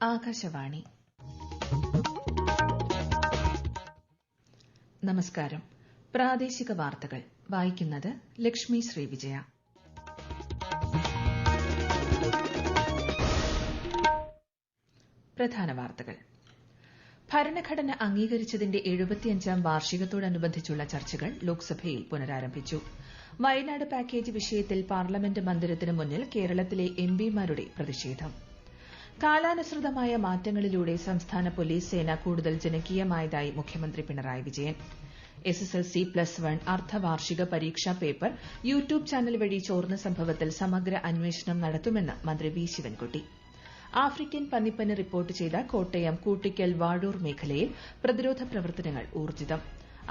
ആകാശവാണി. നമസ്കാരം. പ്രാദേശിക വാർത്തകൾ വായിക്കുന്നത് ലക്ഷ്മി ശ്രീവിജയ. പ്രധാന വാർത്തകൾ. ഭരണഘടന അംഗീകരിച്ചതിന്റെ 75ാം വാർഷികത്തോടനുബന്ധിച്ചുള്ള ചർച്ചകൾ ലോക്സഭയിൽ പുനരാരംഭിച്ചു. വയനാട് പാക്കേജ് വിഷയത്തിൽ പാർലമെന്റ് മന്ദിരത്തിന് മുന്നിൽ കേരളത്തിലെ എംപിമാരുടെ പ്രതിഷേധം. കാലാനുസൃതമായ മാറ്റങ്ങളിലൂടെ സംസ്ഥാന പോലീസ് സേന കൂടുതൽ ജനകീയമായതായി മുഖ്യമന്ത്രി പിണറായി വിജയൻ. എസ്എസ്എൽസി +1 അർദ്ധവാർഷിക പരീക്ഷാ പേപ്പർ യൂട്യൂബ് ചാനൽ വഴി ചോർന്ന സംഭവത്തിൽ സമഗ്ര അന്വേഷണം നടത്തുമെന്ന് മന്ത്രി വി ശിവൻകുട്ടി. ആഫ്രിക്കൻ പന്നിപ്പനി റിപ്പോർട്ട് ചെയ്ത കോട്ടയം കൂട്ടിക്കൽ വാഴൂർ മേഖലയിൽ പ്രതിരോധ പ്രവർത്തനങ്ങൾ ഊർജ്ജിതം.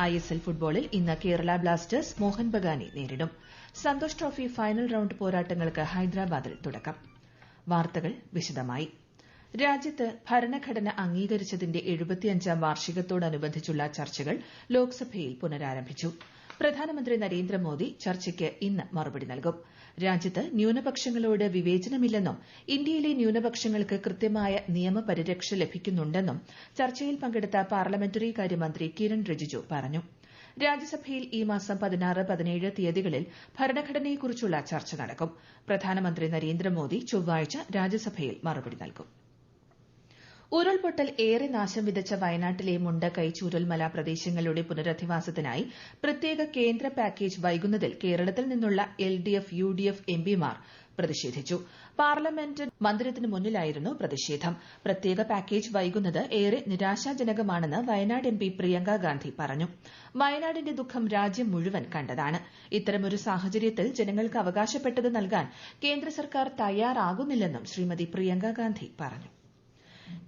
ഐഎസ്എൽ ഫുട്ബോളിൽ ഇന്ന് കേരള ബ്ലാസ്റ്റേഴ്സ് മോഹൻ ബഗാനെ നേരിടും. സന്തോഷ് ട്രോഫി ഫൈനൽ റൌണ്ട് പോരാട്ടങ്ങൾക്ക് ഹൈദരാബാദിൽ തുടക്കം. വാർത്തകൾ വിശദമായി. രാജ്യത്ത് ഭരണഘടന അംഗീകരിച്ചതിന്റെ 75ാം വാർഷികത്തോടനുബന്ധിച്ചുള്ള ചർച്ചകൾ ലോക്സഭയിൽ പുനരാരംഭിച്ചു. പ്രധാനമന്ത്രി നരേന്ദ്രമോദി ചർച്ചയ്ക്ക് ഇന്ന് മറുപടി നൽകും. രാജ്യത്ത് ന്യൂനപക്ഷങ്ങളോട് വിവേചനമില്ലെന്നും ഇന്ത്യയിലെ ന്യൂനപക്ഷങ്ങൾക്ക് കൃത്യമായ നിയമപരിരക്ഷ ലഭിക്കുന്നുണ്ടെന്നും ചർച്ചയിൽ പങ്കെടുത്ത പാർലമെന്ററി കാര്യമന്ത്രി കിരൺ റിജിജു പറഞ്ഞു. രാജ്യസഭയിൽ ഈ മാസം 16, 17 തീയതികളിൽ ഭരണഘടനയെക്കുറിച്ചുള്ള ചർച്ച നടക്കും. പ്രധാനമന്ത്രി നരേന്ദ്രമോദി ചൊവ്വാഴ്ച രാജ്യസഭയിൽ മറുപടി നൽകും. ഉരുൾപൊട്ടൽ ഏറെ നാശം വിതച്ച വയനാട്ടിലെ മുണ്ടക്കൈ ചൂരൽമല പ്രദേശങ്ങളുടെ പുനരധിവാസത്തിനായി പ്രത്യേക കേന്ദ്ര പാക്കേജ് വൈകുന്നതിൽ കേരളത്തിൽ നിന്നുള്ള എൽഡിഎഫ്, യുഡിഎഫ് എംപിമാർ പ്രതിഷേധിച്ചു. പാർലമെന്റ് മന്ദിരത്തിന് മുന്നിലായിരുന്നു പ്രതിഷേധം. പ്രത്യേക പാക്കേജ് വൈകുന്നത് ഏറെ നിരാശാജനകമാണെന്ന് വയനാട് എംപി പ്രിയങ്ക ഗാന്ധി പറഞ്ഞു. വയനാടിന്റെ ദുഃഖം രാജ്യം മുഴുവൻ കണ്ടതാണ്. ഇത്തരമൊരു സാഹചര്യത്തിൽ ജനങ്ങൾക്ക് അവകാശപ്പെട്ടത് നൽകാൻ കേന്ദ്ര സർക്കാർ തയ്യാറാകുന്നില്ലെന്നും ശ്രീമതി പ്രിയങ്ക ഗാന്ധി പറഞ്ഞു.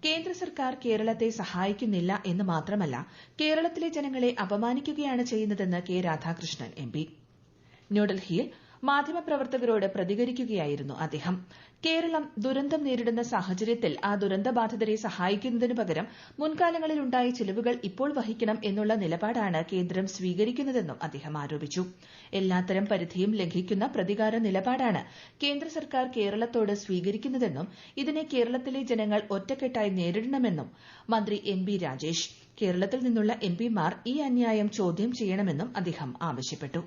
കേന്ദ്ര സർക്കാർ കേരളത്തെ സഹായിക്കുന്നില്ല എന്ന് മാത്രമല്ല, കേരളത്തിലെ ജനങ്ങളെ അപമാനിക്കുകയാണ് ചെയ്യുന്നതെന്ന് കെ രാധാകൃഷ്ണൻ എംപി. ന്യൂഡൽഹിയിൽ മാധ്യമപ്രവർത്തകരോട് പ്രതികരിക്കുകയായിരുന്നു അദ്ദേഹം. കേരളം ദുരന്തം നേരിടുന്ന സാഹചര്യത്തിൽ ആ ദുരന്തബാധിതരെ സഹായിക്കുന്നതിനു പകരം മുൻകാലങ്ങളിൽ ഉണ്ടായ ചിലവുകൾ ഇപ്പോൾ വഹിക്കണം എന്നുള്ള നിലപാടാണ് കേന്ദ്രം സ്വീകരിക്കുന്നതെന്നും അദ്ദേഹം ആരോപിച്ചു. എല്ലാത്തരം പരിധിയും ലംഘിക്കുന്ന പ്രതികാര നിലപാടാണ് കേന്ദ്ര സർക്കാർ കേരളത്തോട് സ്വീകരിക്കുന്നതെന്നും ഇതിനെ കേരളത്തിലെ ജനങ്ങൾ ഒറ്റക്കെട്ടായി നേരിടണമെന്നും മന്ത്രി എം ബി രാജേഷ്. കേരളത്തിൽ നിന്നുള്ള എംപിമാർ ഈ അന്യായം ചോദ്യം ചെയ്യണമെന്നും അദ്ദേഹം ആവശ്യപ്പെട്ടു.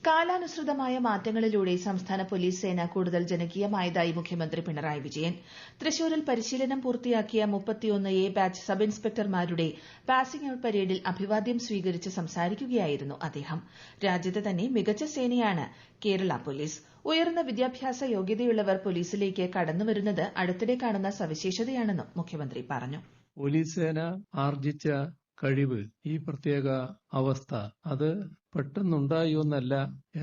കാലാനുസൃതമായ മാറ്റങ്ങളിലൂടെ സംസ്ഥാന പോലീസ് സേന കൂടുതൽ ജനകീയമായതായി മുഖ്യമന്ത്രി പിണറായി വിജയൻ. തൃശൂരിൽ പരിശീലനം പൂർത്തിയാക്കിയ 31A ബാച്ച് സബ് ഇൻസ്പെക്ടർമാരുടെ പാസിംഗ് ഔട്ട് പരേഡിൽ അഭിവാദ്യം സ്വീകരിച്ച് സംസാരിക്കുകയായിരുന്നു അദ്ദേഹം. രാജ്യത്തെ തന്നെ മികച്ച സേനയാണ് കേരള പോലീസ്. ഉയർന്ന വിദ്യാഭ്യാസ യോഗ്യതയുള്ളവർ പോലീസിലേക്ക് കടന്നുവരുന്നത് അടുത്തിടെ കാണുന്ന സവിശേഷതയാണെന്നും മുഖ്യമന്ത്രി പറഞ്ഞു. പോലീസ് സേന ആർജിച്ച കഴിവ്, ഈ പ്രത്യേക അവസ്ഥ അത് പെട്ടെന്നുണ്ടായൊന്നല്ല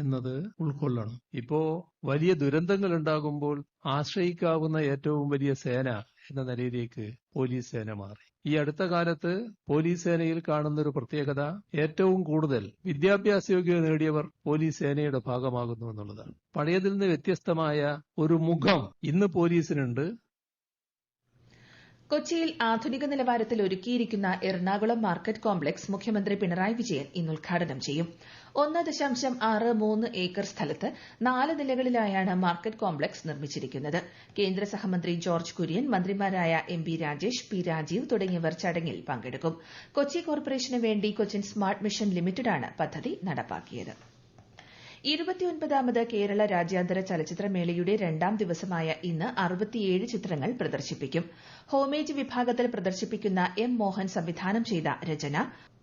എന്നത് ഉൾക്കൊള്ളണം. ഇപ്പോ വലിയ ദുരന്തങ്ങൾ ഉണ്ടാകുമ്പോൾ ആശ്രയിക്കാവുന്ന ഏറ്റവും വലിയ സേന എന്ന നിലയിലേക്ക് പോലീസ് സേന മാറി. ഈ അടുത്ത കാലത്ത് പോലീസ് സേനയിൽ കാണുന്ന ഒരു പ്രത്യേകത, ഏറ്റവും കൂടുതൽ വിദ്യാഭ്യാസ യോഗ്യത നേടിയവർ പോലീസ് സേനയുടെ ഭാഗമാകുന്നു എന്നുള്ളതാണ്. പഴയതിൽ നിന്ന് വ്യത്യസ്തമായ ഒരു മുഖം ഇന്ന് പോലീസിനുണ്ട്. കൊച്ചിയിൽ ആധുനിക നിലവാരത്തിൽ ഒരുക്കിയിരിക്കുന്ന എറണാകുളം മാർക്കറ്റ് കോംപ്ലക്സ് മുഖ്യമന്ത്രി പിണറായി വിജയൻ ഇന്ന് ഉദ്ഘാടനം ചെയ്യും. 1.63 ഏക്കർ സ്ഥലത്ത് 4 നിലകളിലായാണ് മാർക്കറ്റ് കോംപ്ലക്സ് നിർമ്മിച്ചിരിക്കുന്നത്. കേന്ദ്ര സഹമന്ത്രി ജോർജ് കുര്യൻ, മന്ത്രിമാരായ M B Rajesh, P Rajeev തുടങ്ങിയവർ ചടങ്ങിൽ പങ്കെടുക്കും. കൊച്ചി കോർപ്പറേഷന് വേണ്ടി കൊച്ചിൻ സ്മാർട്ട് മിഷൻ ലിമിറ്റഡാണ് പദ്ധതി നടപ്പാക്കിയത്. 29ാമത് കേരള രാജ്യാന്തര ചലച്ചിത്രമേളയുടെ 2ാം ദിവസമായ ഇന്ന് 67 ചിത്രങ്ങൾ പ്രദർശിപ്പിക്കും. ഹോമേജ് വിഭാഗത്തിൽ പ്രദർശിപ്പിക്കുന്ന എം മോഹൻ സംവിധാനം ചെയ്ത രചന,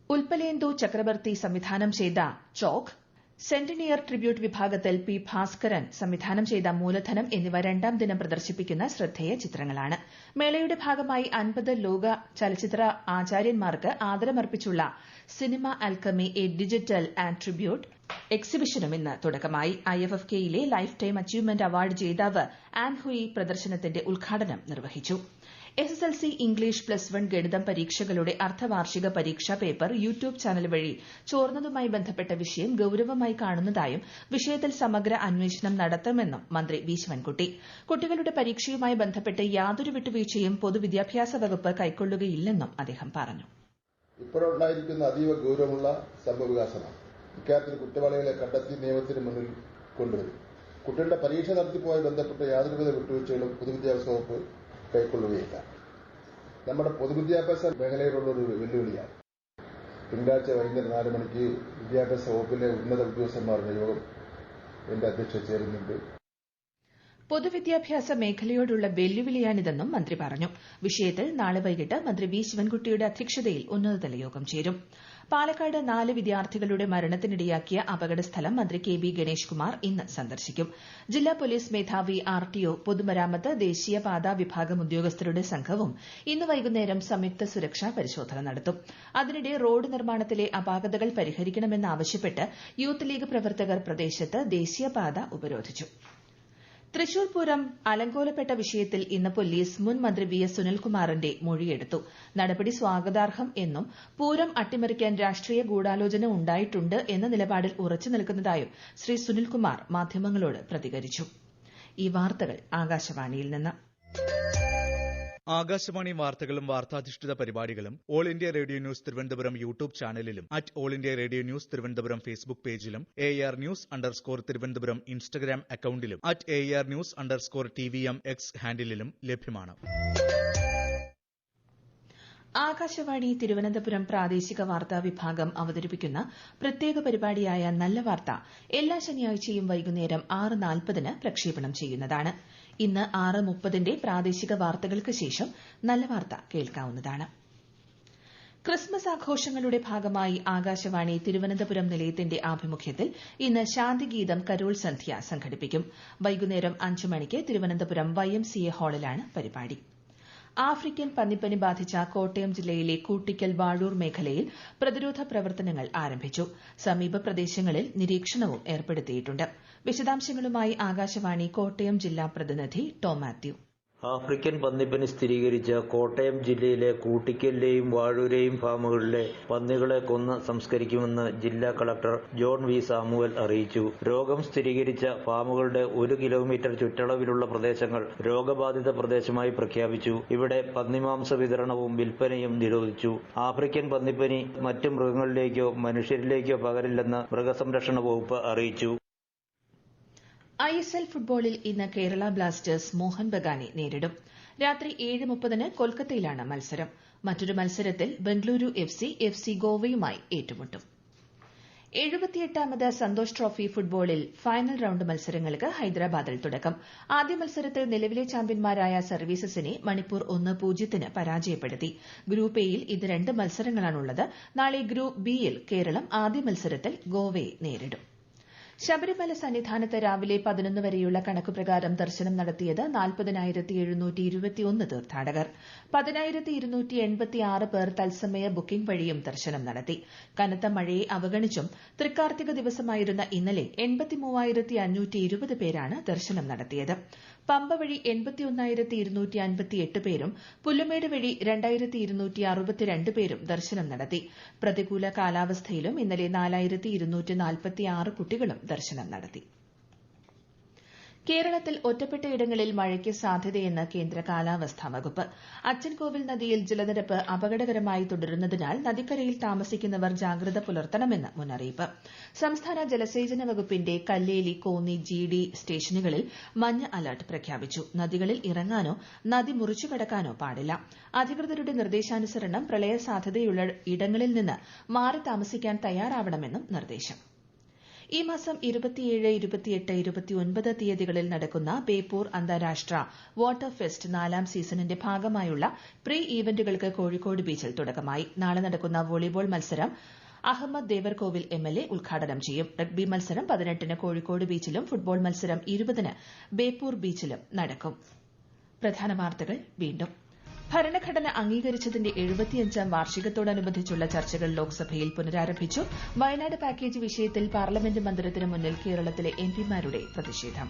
ഉൽപ്പലേന്ദു ചക്രവർത്തി സംവിധാനം ചെയ്ത ചോക്ക്, സെന്റിനിയർ ട്രിബ്യൂട്ട് വിഭാഗത്തിൽ പി ഭാസ്കരൻ സംവിധാനം ചെയ്ത മൂലധനം എന്നിവ 2ാം ദിനം പ്രദർശിപ്പിക്കുന്ന ശ്രദ്ധേയ ചിത്രങ്ങളാണ്. മേളയുടെ ഭാഗമായി 50 ലോക ചലച്ചിത്ര ആചാര്യന്മാർക്ക് ആദരമർപ്പിച്ചുള്ള cinema alchemy a digital and tribute എക്സിബിഷനും ഇന്ന് തുടക്കമായി. IFFKയിലെ ലൈഫ് ടൈം അച്ചീവ്മെന്റ് അവാർഡ് ജേതാവ് ആൻ ഹുയി പ്രദർശനത്തിന്റെ ഉദ്ഘാടനം നിർവഹിച്ചു. എസ്എസ്എൽസി ഇംഗ്ലീഷ് +1 ഗണിതം പരീക്ഷകളുടെ അർദ്ധവാർഷിക പരീക്ഷാ പേപ്പർ യൂട്യൂബ് ചാനൽ വഴി ചോർന്നതുമായി ബന്ധപ്പെട്ട വിഷയം ഗൌരവമായി കാണുന്നതായും വിഷയത്തിൽ സമഗ്ര അന്വേഷണം നടത്തുമെന്നും മന്ത്രി വി ശിവൻകുട്ടി. കുട്ടികളുടെ പരീക്ഷയുമായി ബന്ധപ്പെട്ട് യാതൊരു വിട്ടുവീഴ്ചയും പൊതുവിദ്യാഭ്യാസ വകുപ്പ് കൈക്കൊള്ളുകയില്ലെന്നും അദ്ദേഹം പറഞ്ഞു. ഇപ്പോഴുണ്ടായിരിക്കുന്ന അതീവ ഗൌരവമുള്ള സംഭവവികാസമാണ്. ഇക്കാര്യത്തിൽ കുറ്റവാളികളെ കണ്ടെത്തി നിയമത്തിന് മുന്നിൽ കൊണ്ടുവരും. കുട്ടികളുടെ പരീക്ഷ നടത്തിപ്പുമായി ബന്ധപ്പെട്ട യാതൊരുവിധ വിട്ടുവീഴ്ചകളും പൊതുവിദ്യാഭ്യാസ വകുപ്പ് കൈക്കൊള്ളുകയില്ല. നമ്മുടെ പൊതുവിദ്യാഭ്യാസ മേഖലയിലുള്ള ഒരു വെല്ലുവിളിയാണ്. തിങ്കളാഴ്ച വൈകുന്നേരം 4 മണിക്ക് വിദ്യാഭ്യാസ വകുപ്പിലെ ഉന്നത ഉദ്യോഗസ്ഥന്മാരുടെ യോഗം എന്റെ അധ്യക്ഷതയിൽ ചേരുന്നുണ്ട്. പൊതുവിദ്യാഭ്യാസ മേഖലയോടുള്ള വെല്ലുവിളിയാണിതെന്നും മന്ത്രി പറഞ്ഞു. വിഷയത്തിൽ നാളെ വൈകിട്ട് മന്ത്രി വി ശിവൻകുട്ടിയുടെ അധ്യക്ഷതയിൽ ഉന്നതതല യോഗം ചേരും. പാലക്കാട് 4 വിദ്യാർത്ഥികളുടെ മരണത്തിനിടയാക്കിയ അപകടസ്ഥലം മന്ത്രി കെ ബി ഗണേഷ് കുമാർ ഇന്ന് സന്ദർശിക്കും. ജില്ലാ പോലീസ് മേധാവി ആർടിഒ, പൊതുമരാമത്ത്, ദേശീയപാതാ വിഭാഗം ഉദ്യോഗസ്ഥരുടെ സംഘവും ഇന്ന് വൈകുന്നേരം സംയുക്ത സുരക്ഷാ പരിശോധന നടത്തും. അതിനിടെ റോഡ് നിർമ്മാണത്തിലെ അപാകതകൾ പരിഹരിക്കണമെന്നാവശ്യപ്പെട്ട് യൂത്ത് ലീഗ് പ്രവർത്തകർ പ്രദേശത്ത് ദേശീയപാത ഉപരോധിച്ചു. തൃശൂർ പൂരം അലങ്കോലപ്പെട്ട വിഷയത്തിൽ ഇന്ന് പോലീസ് മുൻ മന്ത്രി വി എസ് സുനിൽകുമാറിന്റെ മൊഴിയെടുത്തു. നടപടി സ്വാഗതാർഹം എന്നും പൂരം അട്ടിമറിക്കാൻ രാഷ്ട്രീയ ഗൂഢാലോചന ഉണ്ടായിട്ടുണ്ട് എന്ന നിലപാടിൽ ഉറച്ചു നിൽക്കുന്നതായും ശ്രീ സുനിൽകുമാർ മാധ്യമങ്ങളോട് പ്രതികരിച്ചു. ഈ വാർത്തകൾ ആകാശവാണിയിൽ നിന്ന്. ആകാശവാണി വാർത്തകളും വാർത്താധിഷ്ഠിത പരിപാടികളും all India radio news Thiruvananthapuram YouTube ചാനലിലും all India radio news Thiruvananthapuram Facebook പേജിലും AR News_ തിരുവനന്തപുരം ഇൻസ്റ്റഗ്രാം അക്കൌണ്ടിലും AR News_TVM X ഹാൻഡിലും ലഭ്യമാണ്. ആകാശവാണി തിരുവനന്തപുരം പ്രാദേശിക വാർത്താ വിഭാഗം അവതരിപ്പിക്കുന്ന പ്രത്യേക പരിപാടിയായ നല്ല വാർത്ത എല്ലാ ശനിയാഴ്ചയും വൈകുന്നേരം 6:40 പ്രക്ഷേപണം ചെയ്യുന്നതാണ്. ഇന്ന് 6:30 പ്രാദേശിക വാർത്തകൾക്ക് ശേഷം നല്ല വാർത്ത കേൾക്കാവുന്നതാണ്. ക്രിസ്മസ് ആഘോഷങ്ങളുടെ ഭാഗമായി ആകാശവാണി തിരുവനന്തപുരം നിലയത്തിന്റെ ആഭിമുഖ്യത്തിൽ ഇന്ന് ശാന്തിഗീതം കരോൾ സന്ധ്യ സംഘടിപ്പിക്കും. വൈകുന്നേരം 5 മണിക്ക് തിരുവനന്തപുരം YMCA ഹാളിലാണ് പരിപാടി. ആഫ്രിക്കൻ പന്നിപ്പനി ബാധിച്ച കോട്ടയം ജില്ലയിലെ കൂട്ടിക്കൽ വാഴൂർ മേഖലയിൽ പ്രതിരോധ പ്രവർത്തനങ്ങൾ ആരംഭിച്ചു. സമീപ പ്രദേശങ്ങളിൽ നിരീക്ഷണവും ഏർപ്പെടുത്തിയിട്ടുണ്ട്. വിശദാംശങ്ങളുമായി ആകാശവാണി കോട്ടയം ജില്ലാ പ്രതിനിധി ടോം മാത്യു. ആഫ്രിക്കൻ പന്നിപ്പനി സ്ഥിരീകരിച്ച കോട്ടയം ജില്ലയിലെ കൂട്ടിക്കലിലെയും വാഴൂരെയും ഫാമുകളിലെ പന്നികളെ കൊന്ന് സംസ്കരിക്കുമെന്ന് ജില്ലാ കളക്ടർ ജോൺ വി സാമുവൽ അറിയിച്ചു. രോഗം സ്ഥിരീകരിച്ച ഫാമുകളുടെ 1 കിലോമീറ്റർ ചുറ്റളവിലുള്ള പ്രദേശങ്ങൾ രോഗബാധിത പ്രദേശമായി പ്രഖ്യാപിച്ചു. ഇവിടെ പന്നിമാംസ വിതരണവും വിൽപ്പനയും നിരോധിച്ചു. ആഫ്രിക്കൻ പന്നിപ്പനി മറ്റ് മൃഗങ്ങളിലേക്കോ മനുഷ്യരിലേക്കോ പകരില്ലെന്ന് മൃഗസംരക്ഷണ വകുപ്പ് അറിയിച്ചു. ISL ഫുട്ബോളിൽ ഇന്ന് കേരള ബ്ലാസ്റ്റേഴ്സ് മോഹൻ ബഗാനെ നേരിടും. രാത്രി 7:30 കൊൽക്കത്തയിലാണ് മത്സരം. മറ്റൊരു മത്സരത്തിൽ ബംഗളൂരു FC ഗോവയുമായി ഏറ്റുമുട്ടും. 78ാമത് സന്തോഷ് ട്രോഫി ഫുട്ബോളിൽ ഫൈനൽ റൌണ്ട് മത്സരങ്ങൾക്ക് ഹൈദരാബാദിൽ തുടക്കം. ആദ്യ മത്സരത്തിൽ നിലവിലെ ചാമ്പ്യന്മാരായ സർവീസസിനെ മണിപ്പൂർ 1-0 പരാജയപ്പെടുത്തി. ഗ്രൂപ്പ് എയിൽ ഇത് 2 മത്സരങ്ങളാണുള്ളത്. നാളെ ഗ്രൂപ്പ് ബിയിൽ കേരളം ആദ്യ മത്സരത്തിൽ ഗോവയെ നേരിടും. ശബരിമല സന്നിധാനത്ത് രാവിലെ 11 വരെയുള്ള കണക്കുപ്രകാരം ദർശനം നടത്തിയത് 40,721 തീർത്ഥാടകർ. 10,286 പേർ തത്സമയ ബുക്കിംഗ് വഴിയും ദർശനം നടത്തി. കനത്ത മഴയെ അവഗണിച്ചും തൃക്കാർത്തിക ദിവസമായിരുന്ന ഇന്നലെ 83,520 പേരാണ് ദർശനം നടത്തിയത്. പമ്പ വഴി 81,258 പേരും പുല്ലുമേട് വഴി 2,262 പേരും ദർശനം നടത്തി. പ്രതികൂല കാലാവസ്ഥയിലും ഇന്നലെ 4,246 കുട്ടികളും ദർശനം നടത്തി. കേരളത്തിൽ ഒറ്റപ്പെട്ടയിടങ്ങളിൽ മഴയ്ക്ക് സാധ്യതയെന്ന് കേന്ദ്ര കാലാവസ്ഥാ വകുപ്പ്. അച്ചൻകോവിൽ നദിയിൽ ജലനിരപ്പ് അപകടകരമായി തുടരുന്നതിനാൽ നദിക്കരയിൽ താമസിക്കുന്നവർ ജാഗ്രത പുലർത്തണമെന്ന് മുന്നറിയിപ്പ്. സംസ്ഥാന ജലസേചന വകുപ്പിന്റെ കല്ലേലി, കോന്നി, GD സ്റ്റേഷനുകളിൽ മഞ്ഞ അലർട്ട് പ്രഖ്യാപിച്ചു. നദികളിൽ ഇറങ്ങാനോ നദി മുറിച്ചു കടക്കാനോ പാടില്ല. അധികൃതരുടെ നിർദ്ദേശാനുസരണം പ്രളയ സാധ്യതയുള്ള ഇടങ്ങളിൽ നിന്ന് മാറി താമസിക്കാൻ തയ്യാറാവണമെന്നും നിർദ്ദേശം. ഈ മാസം 27, 28, 29 തീയതികളിൽ നടക്കുന്ന ബേപ്പൂർ അന്താരാഷ്ട്ര വാട്ടർ ഫെസ്റ്റ് 4ാം സീസണിന്റെ ഭാഗമായുള്ള പ്രീ ഈവന്റുകൾക്ക് കോഴിക്കോട് ബീച്ചിൽ തുടക്കമായി. നാളെ നടക്കുന്ന വോളിബോൾ മത്സരം അഹമ്മദ് ദേവർകോവിൽ MLA ഉദ്ഘാടനം ചെയ്യും. റഗ്ബി മത്സരം 18 കോഴിക്കോട് ബീച്ചിലും ഫുട്ബോൾ മത്സരം 20 ബേപ്പൂർ ബീച്ചിലും നടക്കും. പ്രധാന വാർത്തകൾ വീണ്ടും. ഭരണഘടന അംഗീകരിച്ചതിന്റെ 75ാം വാർഷികത്തോടനുബന്ധിച്ചുള്ള ചർച്ചകൾ ലോക്സഭയിൽ പുനരാരംഭിച്ചു. വയനാട് പാക്കേജ് വിഷയത്തിൽ പാർലമെന്റ് മന്ദിരത്തിന് മുന്നിൽ കേരളത്തിലെ MPമാരുടെ പ്രതിഷേധം.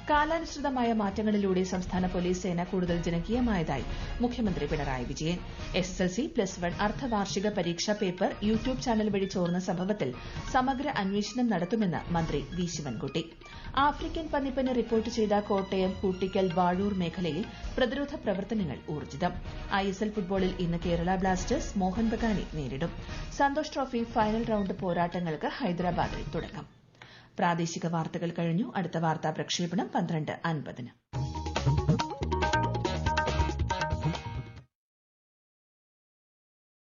കാലാനുസൃതമായ മാറ്റങ്ങളിലൂടെ സംസ്ഥാന പോലീസ് സേന കൂടുതൽ ജനകീയമായതായി മുഖ്യമന്ത്രി പിണറായി വിജയൻ. SSLC+1 അർദ്ധവാർഷിക പരീക്ഷാ പേപ്പർ യൂട്യൂബ് ചാനൽ വഴി ചോർന്ന സംഭവത്തിൽ സമഗ്ര അന്വേഷണം നടത്തുമെന്ന് മന്ത്രി വി ശിവൻകുട്ടി. ആഫ്രിക്കൻ പന്നിപ്പനി റിപ്പോർട്ട് ചെയ്ത കോട്ടയം, കൂട്ടിക്കൽ, വാഴൂർ മേഖലയിൽ പ്രതിരോധ പ്രവർത്തനങ്ങൾ ഊർജിതം. ISL ഫുട്ബോളിൽ ഇന്ന് കേരള ബ്ലാസ്റ്റേഴ്സ് മോഹൻ ബഗാനെ നേരിടും. സന്തോഷ് ട്രോഫി ഫൈനൽ റൌണ്ട് പോരാട്ടങ്ങൾക്ക് ഹൈദരാബാദിൽ തുടക്കം. പ്രാദേശിക വാർത്തകൾ കഴിഞ്ഞു. അടുത്ത വാർത്താ പ്രക്ഷേപണം 12:50.